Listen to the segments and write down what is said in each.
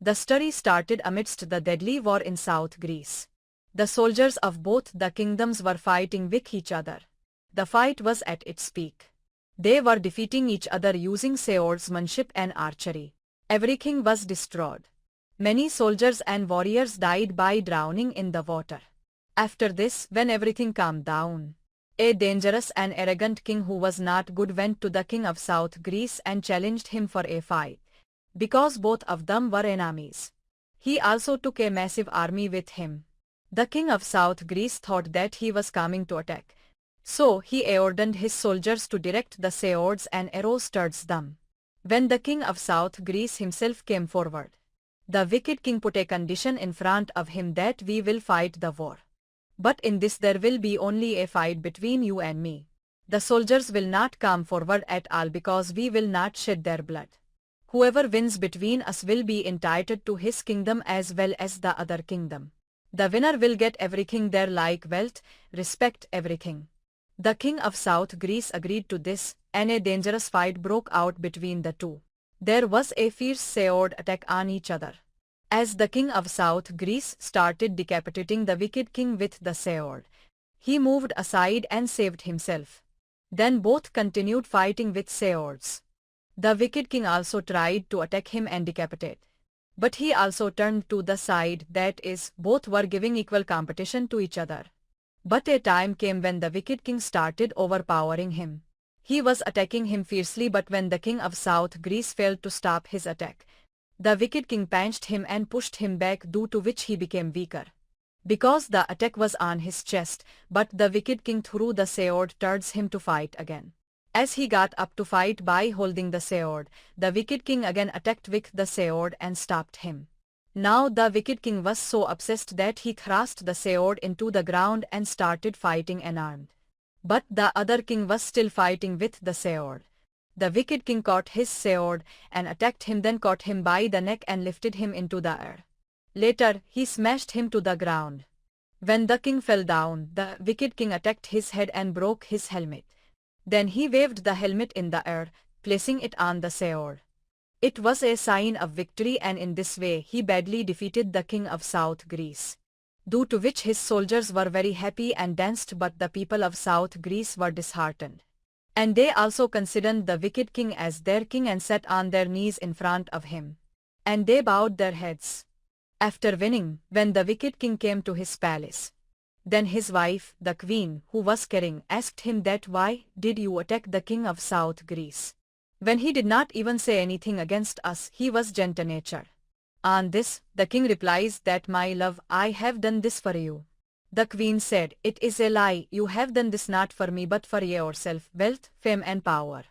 The story started amidst the deadly war in South Greece. The soldiers of both the kingdoms were fighting with each other. The fight was at its peak. They were defeating each other using swordsmanship and archery. Every king was destroyed. Many soldiers and warriors died by drowning in the water. After this, when everything calmed down, a dangerous and arrogant king who was not good went to the king of South Greece and challenged him for a fight. Because both of them were enemies, he also took a massive army with him. The king of South Greece thought that he was coming to attack. So he ordered his soldiers to direct the swords and arrows towards them. When the king of South Greece himself came forward, the wicked king put a condition in front of him that we will fight the war. But in this there will be only a fight between you and me. The soldiers will not come forward at all because we will not shed their blood. Whoever wins between us will be entitled to his kingdom as well as the other kingdom. The winner will get everything there like wealth, respect, everything. The king of South Greece agreed to this, and a dangerous fight broke out between the two. There was a fierce sword attack on each other. As the king of South Greece started decapitating the wicked king with the sword, he moved aside and saved himself. Then both continued fighting with swords. The wicked king also tried to attack him and decapitate. But he also turned to the side, that is, both were giving equal competition to each other. But a time came when the wicked king started overpowering him. He was attacking him fiercely, but when the king of South Greece failed to stop his attack, the wicked king punched him and pushed him back, due to which he became weaker. Because the attack was on his chest, but the wicked king threw the sword towards him to fight again. As he got up to fight by holding the sword, the wicked king again attacked with the sword and stopped him. Now the wicked king was so obsessed that he thrust the sword into the ground and started fighting unarmed. But the other king was still fighting with the sword. The wicked king caught his sword and attacked him, then caught him by the neck and lifted him into the air. Later, he smashed him to the ground. When the king fell down, the wicked king attacked his head and broke his helmet. Then he waved the helmet in the air, placing it on the sword. It was a sign of victory, and in this way he badly defeated the king of South Greece. Due to which his soldiers were very happy and danced, but the people of South Greece were disheartened. And they also considered the wicked king as their king and sat on their knees in front of him. And they bowed their heads. After winning, when the wicked king came to his palace, then his wife, the queen, who was caring, asked him that why did you attack the king of South Greece? When he did not even say anything against us, he was gentle-natured. On this, the king replies that, my love, I have done this for you. The queen said, it is a lie, you have done this not for me but for yourself, wealth, fame and power.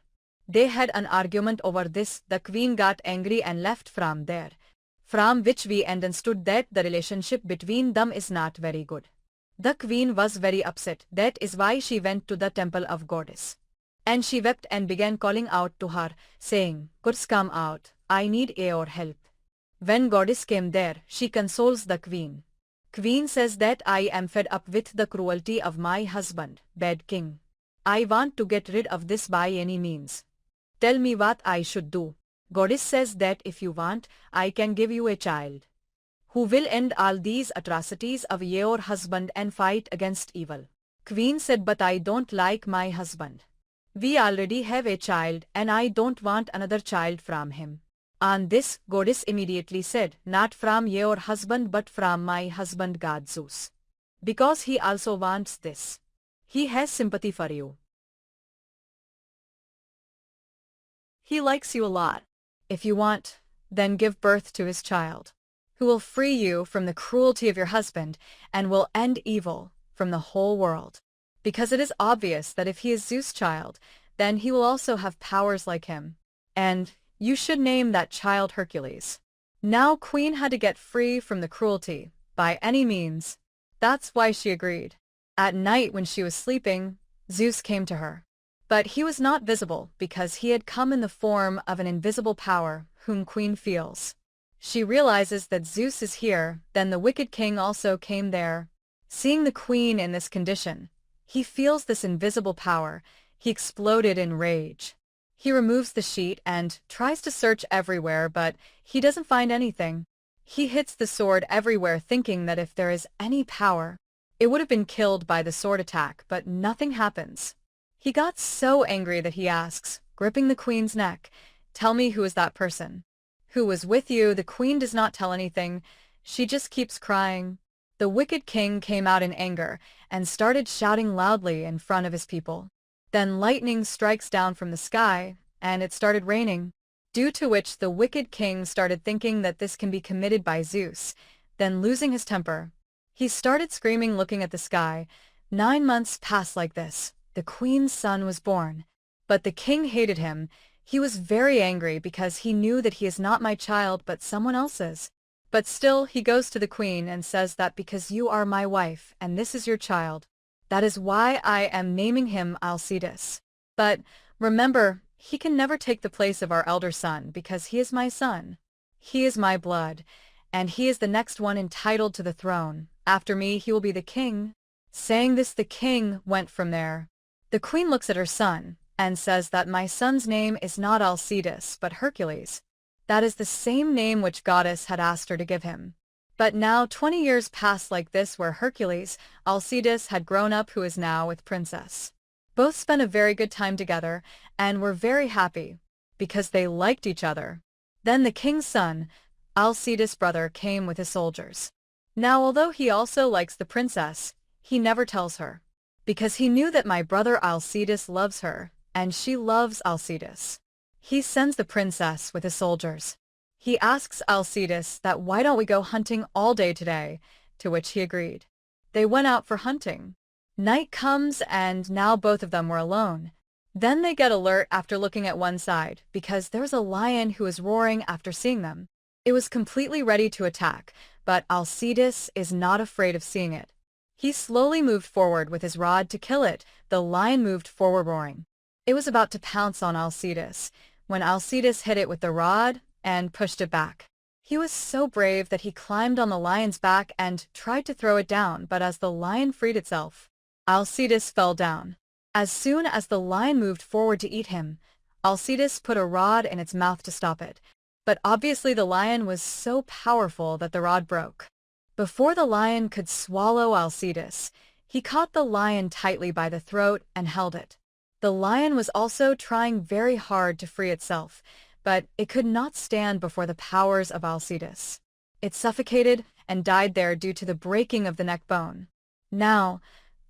They had an argument over this. The queen got angry and left from there, from which we understood that the relationship between them is not very good. The queen was very upset. That is why she went to the temple of goddess. And she wept and began calling out to her, saying, Goddess, come out, I need your help. When goddess came there, she consoles the queen. Queen says that I am fed up with the cruelty of my husband, bad king. I want to get rid of this by any means. Tell me what I should do. Goddess says that if you want, I can give you a child who will end all these atrocities of your husband and fight against evil. Queen said, but I don't like my husband. We already have a child and I don't want another child from him. On this, goddess immediately said, not from your husband but from my husband god Zeus. Because he also wants this. He has sympathy for you. He likes you a lot. If you want, then give birth to his child, who will free you from the cruelty of your husband and will end evil from the whole world. Because it is obvious that if he is Zeus' child, then he will also have powers like him. And you should name that child Hercules. Now Queen had to get free from the cruelty, by any means. That's why she agreed. At night when she was sleeping, Zeus came to her. But he was not visible because he had come in the form of an invisible power whom Queen feels. She realizes that Zeus is here, then the wicked king also came there. Seeing the queen in this condition, he feels this invisible power. He exploded in rage. He removes the sheet and tries to search everywhere, but he doesn't find anything. He hits the sword everywhere, thinking that if there is any power, it would have been killed by the sword attack, but nothing happens. He got so angry that he asks, gripping the queen's neck, "Tell me, who is that person? Who was with you?" The queen does not tell anything. She just keeps crying. The wicked king came out in anger and started shouting loudly in front of his people. Then lightning strikes down from the sky, and it started raining, due to which the wicked king started thinking that this can be committed by Zeus, then losing his temper. He started screaming, looking at the sky. 9 months passed like this. The queen's son was born. But the king hated him. He was very angry because he knew that he is not my child but someone else's. But still he goes to the queen and says that because you are my wife and this is your child, that is why I am naming him Alcides. But remember, he can never take the place of our elder son because he is my son. He is my blood, and he is the next one entitled to the throne. After me he will be the king. Saying this, the king went from there. The queen looks at her son and says that my son's name is not Alcides but Hercules. That is the same name which goddess had asked her to give him. But now 20 years passed like this, where Hercules, Alcides had grown up, who is now with princess. Both spent a very good time together and were very happy because they liked each other. Then the king's son, Alcides' brother, came with his soldiers. Now although he also likes the princess, he never tells her, because he knew that my brother Alcides loves her, and she loves Alcides. He sends the princess with his soldiers. He asks Alcides that why don't we go hunting all day today, to which he agreed. They went out for hunting. Night comes and now both of them were alone. Then they get alert after looking at one side, because there's a lion who is roaring after seeing them. It was completely ready to attack, but Alcides is not afraid of seeing it. He slowly moved forward with his rod to kill it. The lion moved forward roaring. It was about to pounce on Alcides, when Alcides hit it with the rod and pushed it back. He was so brave that he climbed on the lion's back and tried to throw it down, but as the lion freed itself, Alcides fell down. As soon as the lion moved forward to eat him, Alcides put a rod in its mouth to stop it. But obviously the lion was so powerful that the rod broke. Before the lion could swallow Alcides, he caught the lion tightly by the throat and held it. The lion was also trying very hard to free itself, but it could not stand before the powers of Alcides. It suffocated and died there due to the breaking of the neck bone. Now,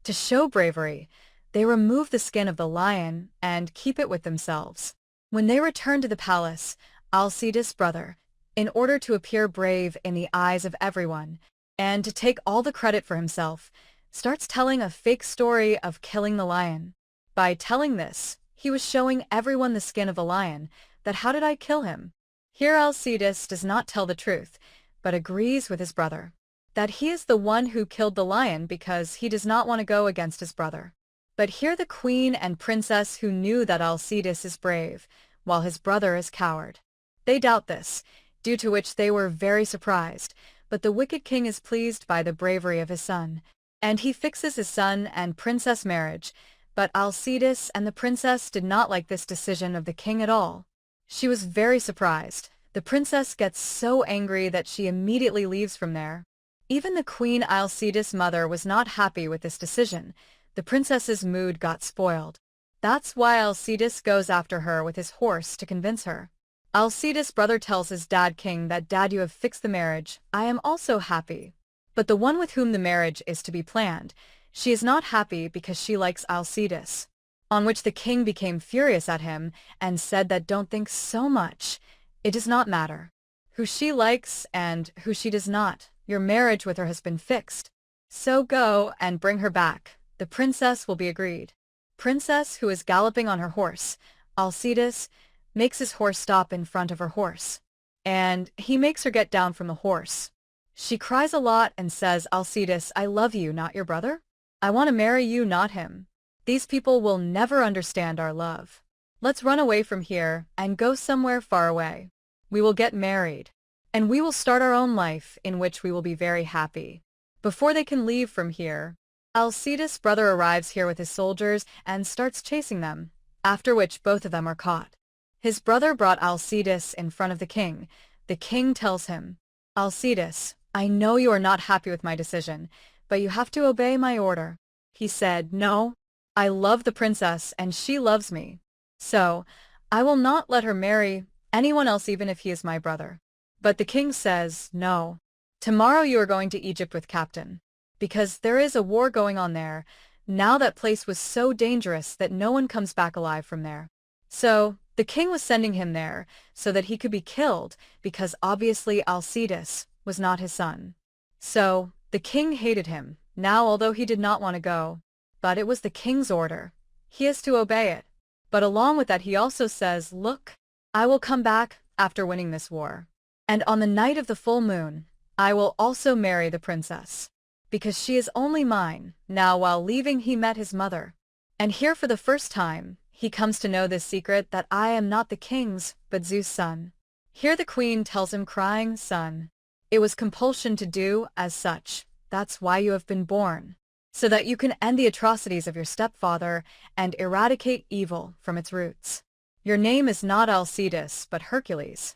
to show bravery, they remove the skin of the lion and keep it with themselves. When they return to the palace, Alcides' brother, in order to appear brave in the eyes of everyone, and to take all the credit for himself, starts telling a fake story of killing the lion. By telling this, he was showing everyone the skin of the lion, that how did I kill him? Here Alcides does not tell the truth, but agrees with his brother, that he is the one who killed the lion because he does not want to go against his brother. But here the queen and princess, who knew that Alcides is brave, while his brother is coward. They doubt this, due to which they were very surprised, but the wicked king is pleased by the bravery of his son, and he fixes his son and princess marriage. But Alcides and the princess did not like this decision of the king at all. She was very surprised. The princess gets so angry that she immediately leaves from there. Even the queen, Alcides' mother, was not happy with this decision. The princess's mood got spoiled. That's why Alcides goes after her with his horse to convince her. Alcides' brother tells his dad king that, "Dad, you have fixed the marriage. I am also happy. But the one with whom the marriage is to be planned, she is not happy because she likes Alcides." On which the king became furious at him and said that don't think so much. It does not matter who she likes and who she does not. Your marriage with her has been fixed. So go and bring her back. The princess will be agreed. Princess, who is galloping on her horse, Alcides, makes his horse stop in front of her horse, and he makes her get down from the horse. She cries a lot and says, "Alcides, I love you, not your brother. I want to marry you, not him. These people will never understand our love. Let's run away from here and go somewhere far away. We will get married, and we will start our own life in which we will be very happy." Before they can leave from here, Alcides' brother arrives here with his soldiers and starts chasing them, after which both of them are caught. His brother brought Alcides in front of the king. The king tells him, Alcides, I know you are not happy with my decision, but you have to obey my order. He said, no, I love the princess and she loves me. So, I will not let her marry anyone else even if he is my brother. But the king says, no. Tomorrow you are going to Egypt with Captain. Because there is a war going on there. Now that place was so dangerous that no one comes back alive from there. So, the king was sending him there so that he could be killed because obviously Alcides was not his son. So, the king hated him, now although he did not want to go. But it was the king's order. He has to obey it. But along with that he also says, look, I will come back after winning this war. And on the night of the full moon, I will also marry the princess. Because she is only mine. Now while leaving he met his mother. And here for the first time, he comes to know this secret that I am not the king's, but Zeus' son. Here the queen tells him crying, son, it was compulsion to do as such. That's why you have been born. So that you can end the atrocities of your stepfather and eradicate evil from its roots. Your name is not Alcides, but Hercules.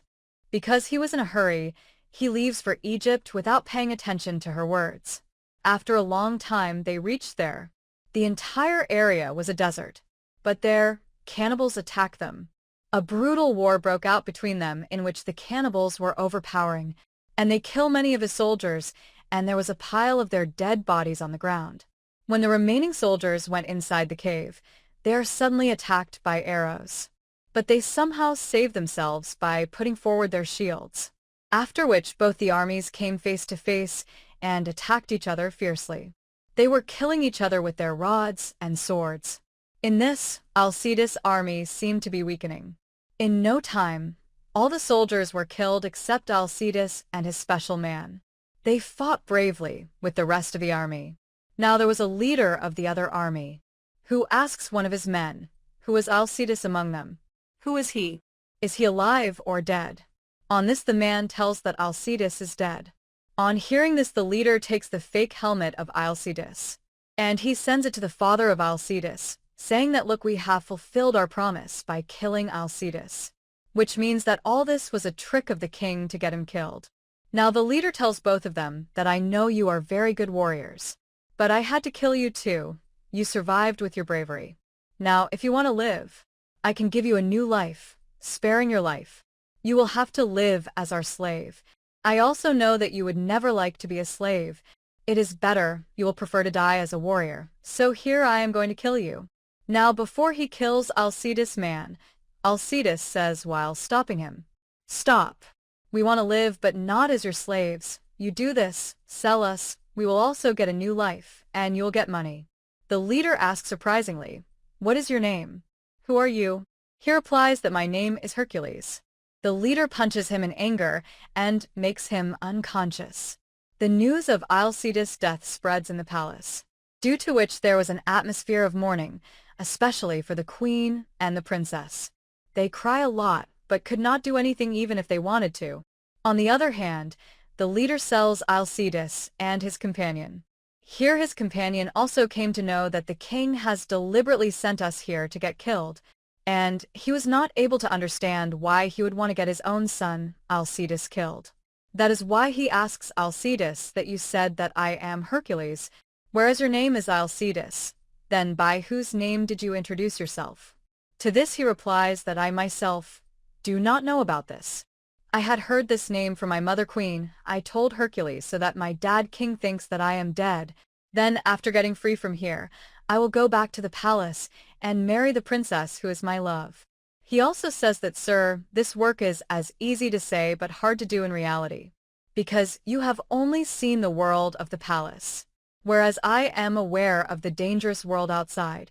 Because he was in a hurry, he leaves for Egypt without paying attention to her words. After a long time they reached there. The entire area was a desert. But there, cannibals attacked them. A brutal war broke out between them in which the cannibals were overpowering, and they kill many of his soldiers, and there was a pile of their dead bodies on the ground. When the remaining soldiers went inside the cave, they are suddenly attacked by arrows. But they somehow saved themselves by putting forward their shields. After which both the armies came face to face and attacked each other fiercely. They were killing each other with their rods and swords. In this, Alcides' army seemed to be weakening. In no time, all the soldiers were killed except Alcides and his special man. They fought bravely with the rest of the army. Now there was a leader of the other army, who asks one of his men, who is Alcides among them, who is he? Is he alive or dead? On this the man tells that Alcides is dead. On hearing this the leader takes the fake helmet of Alcides, and he sends it to the father of Alcides, saying that look, we have fulfilled our promise by killing Alcides, which means that all this was a trick of the king to get him killed. Now the leader tells both of them that I know you are very good warriors, but I had to kill you too. You survived with your bravery. Now if you want to live, I can give you a new life, sparing your life. You will have to live as our slave. I also know that you would never like to be a slave. It is better, you will prefer to die as a warrior. So here I am going to kill you. Now before he kills Alcides' man, Alcides says while stopping him, stop. We want to live but not as your slaves. You do this, sell us, we will also get a new life, and you'll get money. The leader asks surprisingly, what is your name? Who are you? He replies that my name is Hercules. The leader punches him in anger and makes him unconscious. The news of Alcides' death spreads in the palace, due to which there was an atmosphere of mourning, especially for the queen and the princess. They cry a lot, but could not do anything even if they wanted to. On the other hand, the leader sells Alcides and his companion. Here his companion also came to know that the king has deliberately sent us here to get killed, and he was not able to understand why he would want to get his own son, Alcides, killed. That is why he asks Alcides that you said that I am Hercules, whereas your name is Alcides. Then by whose name did you introduce yourself? To this he replies that I myself do not know about this. I had heard this name from my mother queen. I told Hercules so that my dad king thinks that I am dead. Then after getting free from here, I will go back to the palace and marry the princess who is my love. He also says that, sir, this work is as easy to say but hard to do in reality, because you have only seen the world of the palace, whereas I am aware of the dangerous world outside.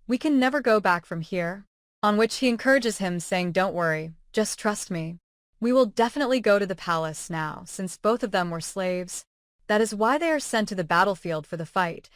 We can never go back from here. On which he encourages him, saying, don't worry, just trust me. We will definitely go to the palace now, since both of them were slaves. That is why they are sent to the battlefield for the fight.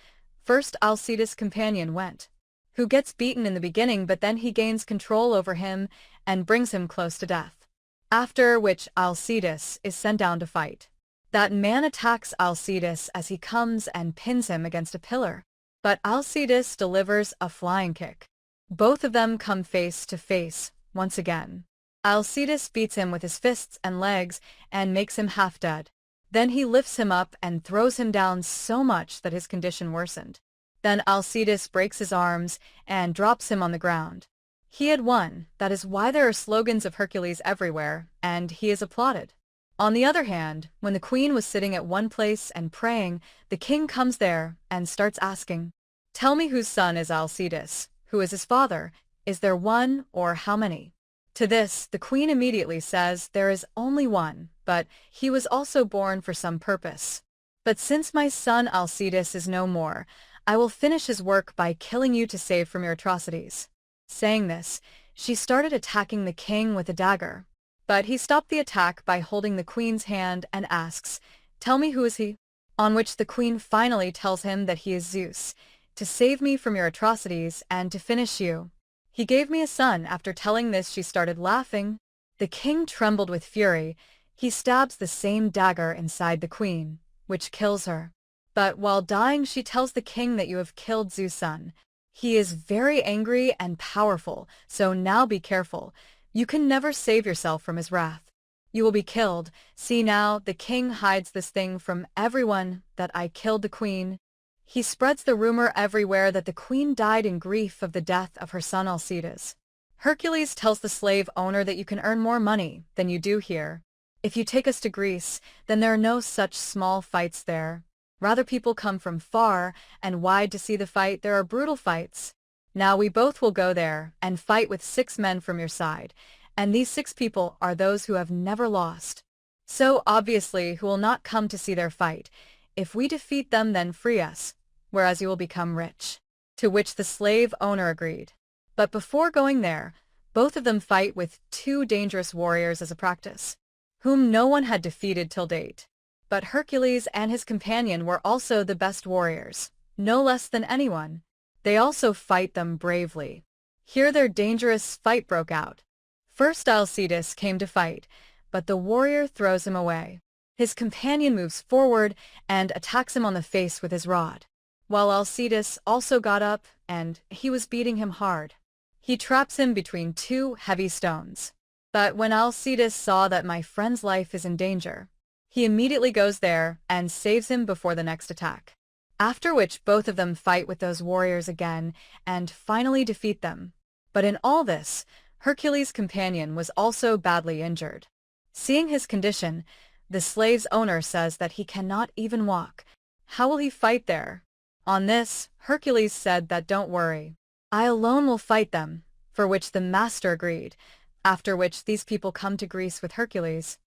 First Alcides' companion went, who gets beaten in the beginning, but then he gains control over him and brings him close to death. After which Alcides is sent down to fight. That man attacks Alcides as he comes and pins him against a pillar, but Alcides delivers a flying kick. Both of them come face to face once again. Alcides beats him with his fists and legs and makes him half dead. Then he lifts him up and throws him down so much that his condition worsened. Then Alcides breaks his arms and drops him on the ground. He had won, that is why there are slogans of Hercules everywhere, and he is applauded. On the other hand, when the queen was sitting at one place and praying, the king comes there and starts asking, "Tell me whose son is Alcides, who is his father, is there one or how many?" To this, the queen immediately says there is only one, but he was also born for some purpose. But since my son Alcides is no more, I will finish his work by killing you to save from your atrocities. Saying this, she started attacking the king with a dagger. But he stopped the attack by holding the queen's hand and asks, "Tell me who is he?" On which the queen finally tells him that he is Zeus, to save me from your atrocities and to finish you. He gave me a son. After telling this, she started laughing. The king trembled with fury. He stabs the same dagger inside the queen, which kills her. But while dying, she tells the king that you have killed Zeus' son. He is very angry and powerful, so now be careful. You can never save yourself from his wrath. You will be killed. See now, the king hides this thing from everyone, that I killed the queen. He spreads the rumor everywhere that the queen died in grief of the death of her son Alcides. Hercules tells the slave owner that you can earn more money than you do here. If you take us to Greece, then there are no such small fights there. Rather, people come from far and wide to see the fight. There are brutal fights. Now we both will go there and fight with 6 men from your side, and these 6 people are those who have never lost. So obviously who will not come to see their fight. If we defeat them, then free us, whereas you will become rich. To which the slave owner agreed. But before going there, both of them fight with 2 dangerous warriors as a practice, whom no one had defeated till date. But Hercules and his companion were also the best warriors, no less than anyone. They also fight them bravely. Here their dangerous fight broke out. First Alcides came to fight, but the warrior throws him away. His companion moves forward and attacks him on the face with his rod, while Alcides also got up and he was beating him hard. He traps him between 2 heavy stones. But when Alcides saw that my friend's life is in danger, he immediately goes there and saves him before the next attack. After which both of them fight with those warriors again and finally defeat them. But in all this, Hercules' companion was also badly injured. Seeing his condition, the slave's owner says that he cannot even walk. How will he fight there? On this, Hercules said that don't worry, I alone will fight them, for which the master agreed, after which these people come to Greece with Hercules.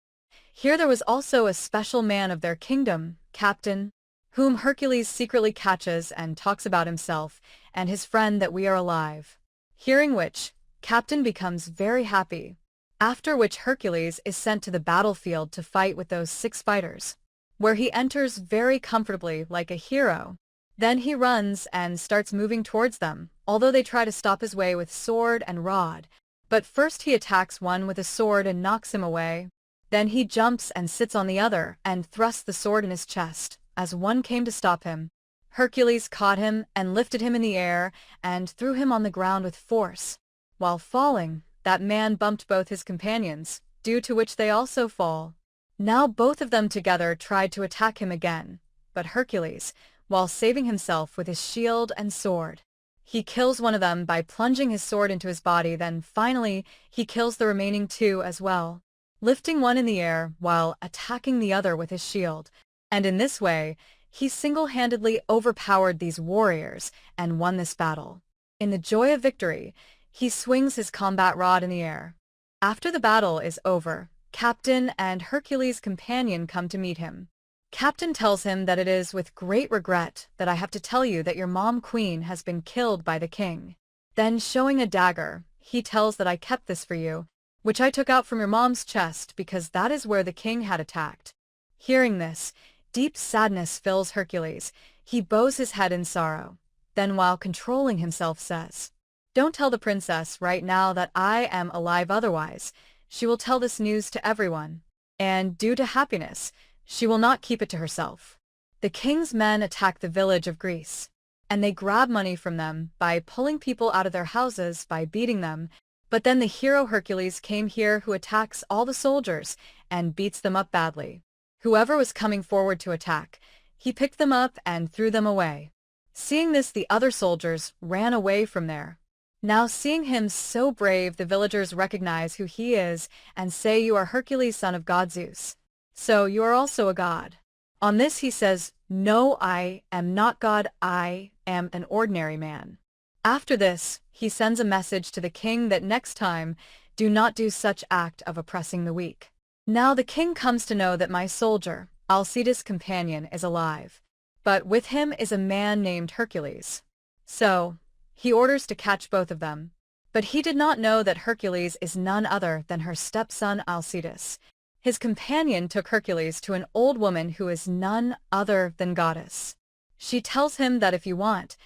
Here there was also a special man of their kingdom, captain, whom Hercules secretly catches and talks about himself and his friend that we are alive. Hearing which, Captain becomes very happy, after which Hercules is sent to the battlefield to fight with those 6 fighters, where he enters very comfortably like a hero. Then he runs and starts moving towards them, although they try to stop his way with sword and rod. But first he attacks one with a sword and knocks him away. Then he jumps and sits on the other and thrusts the sword in his chest, as one came to stop him. Hercules caught him and lifted him in the air and threw him on the ground with force. While falling, that man bumped both his companions, due to which they also fall. Now both of them together tried to attack him again, but Hercules, while saving himself with his shield and sword, he kills one of them by plunging his sword into his body. Then finally he kills the remaining 2 as well, lifting one in the air while attacking the other with his shield. And in this way, he single-handedly overpowered these warriors and won this battle. In the joy of victory, he swings his combat rod in the air. After the battle is over, Captain and Hercules' companion come to meet him. Captain tells him that it is with great regret that I have to tell you that your mom queen has been killed by the king. Then showing a dagger, he tells that I kept this for you, which I took out from your mom's chest because that is where the king had attacked. Hearing this, deep sadness fills Hercules. He bows his head in sorrow. Then while controlling himself says, "Don't tell the princess right now that I am alive, otherwise she will tell this news to everyone, and due to happiness, she will not keep it to herself." The king's men attack the village of Greece, and they grab money from them by pulling people out of their houses by beating them. But then the hero Hercules came here, who attacks all the soldiers and beats them up badly. Whoever was coming forward to attack, he picked them up and threw them away. Seeing this, the other soldiers ran away from there. Now seeing him so brave, the villagers recognize who he is and say, "You are Hercules, son of God Zeus. So you are also a god." On this he says, "No, I am not God, I am an ordinary man." After this, he sends a message to the king that next time, do not do such act of oppressing the weak. Now the king comes to know that my soldier, Alcides' companion, is alive, but with him is a man named Hercules. So he orders to catch both of them. But he did not know that Hercules is none other than her stepson Alcides. His companion took Hercules to an old woman who is none other than Goddess. She tells him that if you want,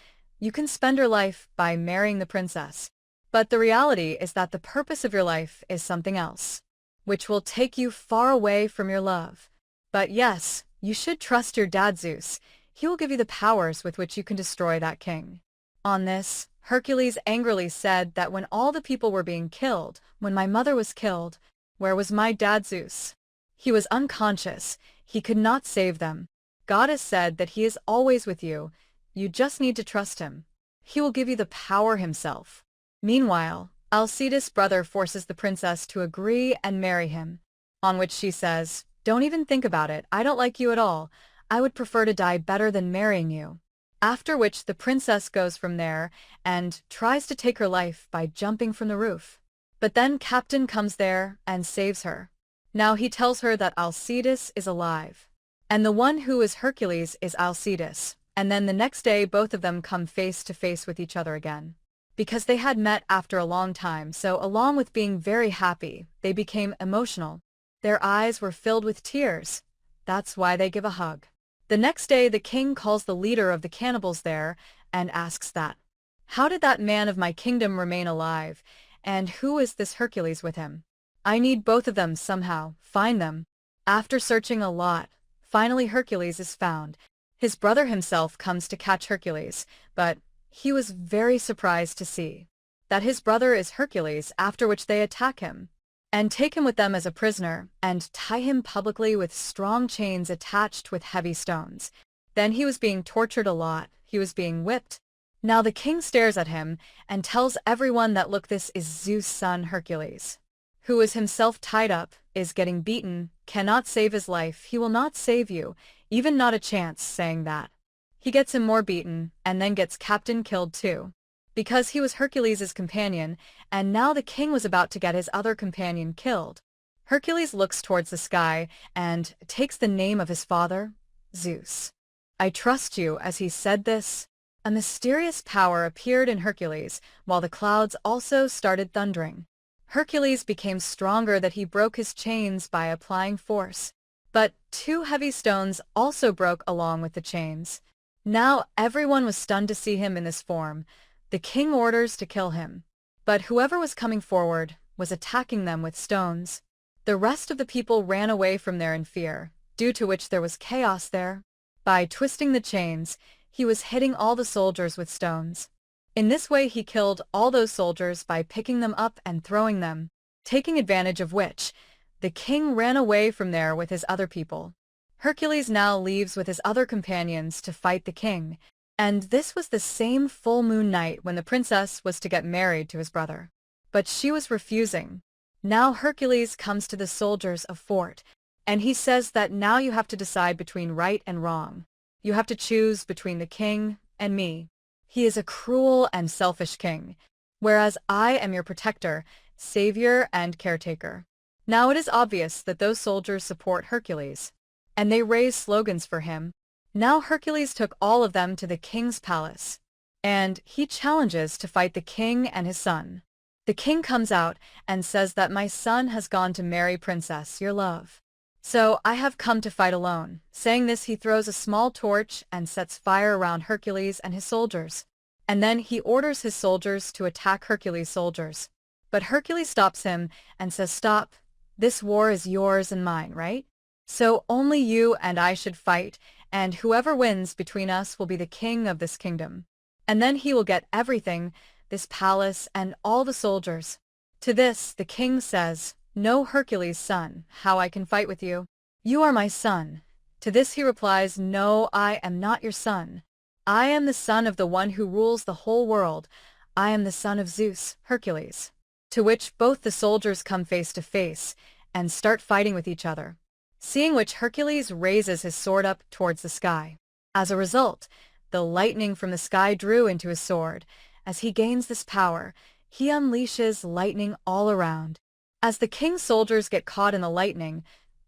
you can spend your life by marrying the princess. But the reality is that the purpose of your life is something else, which will take you far away from your love. But yes, you should trust your dad Zeus. He will give you the powers with which you can destroy that king. On this, Hercules angrily said that when all the people were being killed, when my mother was killed, where was my dad Zeus? He was unconscious. He could not save them. Goddess said that he is always with you. You just need to trust him. He will give you the power himself. Meanwhile, Alcides' brother forces the princess to agree and marry him, on which she says, "Don't even think about it. I don't like you at all. I would prefer to die better than marrying you." After which the princess goes from there and tries to take her life by jumping from the roof. But then Captain comes there and saves her. Now he tells her that Alcides is alive, and the one who is Hercules is Alcides, and then the next day both of them come face to face with each other again. Because they had met after a long time, so along with being very happy, they became emotional. Their eyes were filled with tears. That's why they give a hug. The next day the king calls the leader of the cannibals there and asks that, "How did that man of my kingdom remain alive, and who is this Hercules with him? I need both of them somehow, find them." After searching a lot, finally Hercules is found. His brother himself comes to catch Hercules, but he was very surprised to see that his brother is Hercules, after which they attack him and take him with them as a prisoner, and tie him publicly with strong chains attached with heavy stones. Then he was being tortured a lot, he was being whipped. Now the king stares at him, and tells everyone that look, this is Zeus' son Hercules, who is himself tied up, is getting beaten, cannot save his life, he will not save you, even not a chance, saying that. He gets him more beaten, and then gets Captain killed too, because he was Hercules' companion, and now the king was about to get his other companion killed. Hercules looks towards the sky, and takes the name of his father, Zeus. "I trust you," as he said this. A mysterious power appeared in Hercules, while the clouds also started thundering. Hercules became stronger that he broke his chains by applying force. But 2 heavy stones also broke along with the chains. Now everyone was stunned to see him in this form. The king orders to kill him. But whoever was coming forward was attacking them with stones. The rest of the people ran away from there in fear, due to which there was chaos there. By twisting the chains, he was hitting all the soldiers with stones. In this way he killed all those soldiers by picking them up and throwing them, taking advantage of which, the king ran away from there with his other people. Hercules now leaves with his other companions to fight the king, and this was the same full moon night when the princess was to get married to his brother. But she was refusing. Now Hercules comes to the soldiers of fort, and he says that now you have to decide between right and wrong. You have to choose between the king and me. He is a cruel and selfish king, whereas I am your protector, savior, and caretaker. Now it is obvious that those soldiers support Hercules, and they raise slogans for him. Now Hercules took all of them to the king's palace, and he challenges to fight the king and his son. The king comes out and says that my son has gone to marry princess, your love. So I have come to fight alone. Saying this, he throws a small torch and sets fire around Hercules and his soldiers. And then he orders his soldiers to attack Hercules' soldiers. But Hercules stops him and says, "Stop. This war is yours and mine, right? So only you and I should fight, and whoever wins between us will be the king of this kingdom. And then he will get everything, this palace and all the soldiers." To this, the king says, "No, Hercules' son, how I can fight with you? "You are my son." To this he replies, "No, I am not your son. I am the son of the one who rules the whole world. I am the son of Zeus, Hercules." To which both the soldiers come face to face and start fighting with each other, seeing which Hercules raises his sword up towards the sky. As a result, the lightning from the sky drew into his sword. As he gains this power, he unleashes lightning all around. As the king's soldiers get caught in the lightning,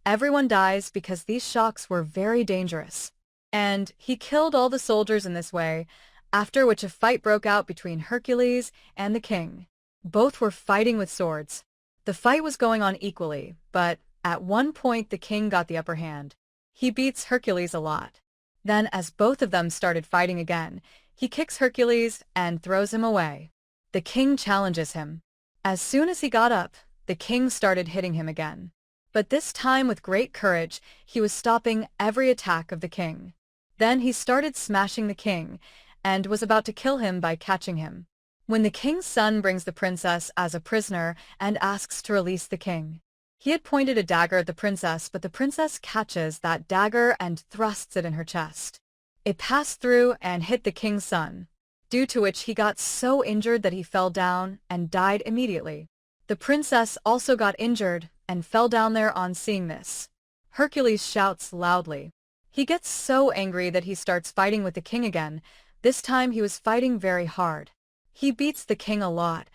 everyone dies because these shocks were very dangerous. And he killed all the soldiers in this way, after which a fight broke out between Hercules and the king. Both were fighting with swords. The fight was going on equally, but at one point the king got the upper hand. He beats Hercules a lot. Then, as both of them started fighting again, he kicks Hercules and throws him away. The king challenges him. As soon as he got up, the king started hitting him again. But this time with great courage, he was stopping every attack of the king. Then he started smashing the king, and was about to kill him by catching him, when the king's son brings the princess as a prisoner and asks to release the king. He had pointed a dagger at the princess, but the princess catches that dagger and thrusts it in her chest. It passed through and hit the king's son, due to which he got so injured that he fell down and died immediately. The princess also got injured and fell down there on seeing this. Hercules shouts loudly. He gets so angry that he starts fighting with the king again. This time he was fighting very hard. He beats the king a lot,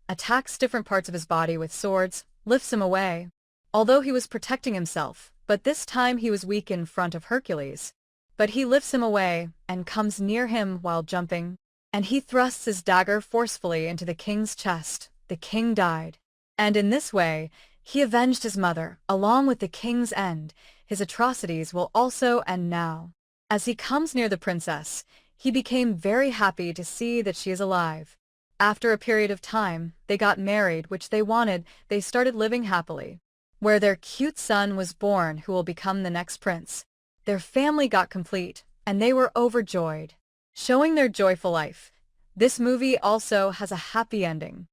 attacks different parts of his body with swords, lifts him away. Although he was protecting himself, but this time he was weak in front of Hercules. But he lifts him away and comes near him while jumping, and he thrusts his dagger forcefully into the king's chest. The king died. And in this way, he avenged his mother, along with the king's end. His atrocities will also end now. As he comes near the princess, he became very happy to see that she is alive. After a period of time, they got married, which they wanted. They started living happily, where their cute son was born who will become the next prince. Their family got complete, and they were overjoyed, showing their joyful life. This movie also has a happy ending.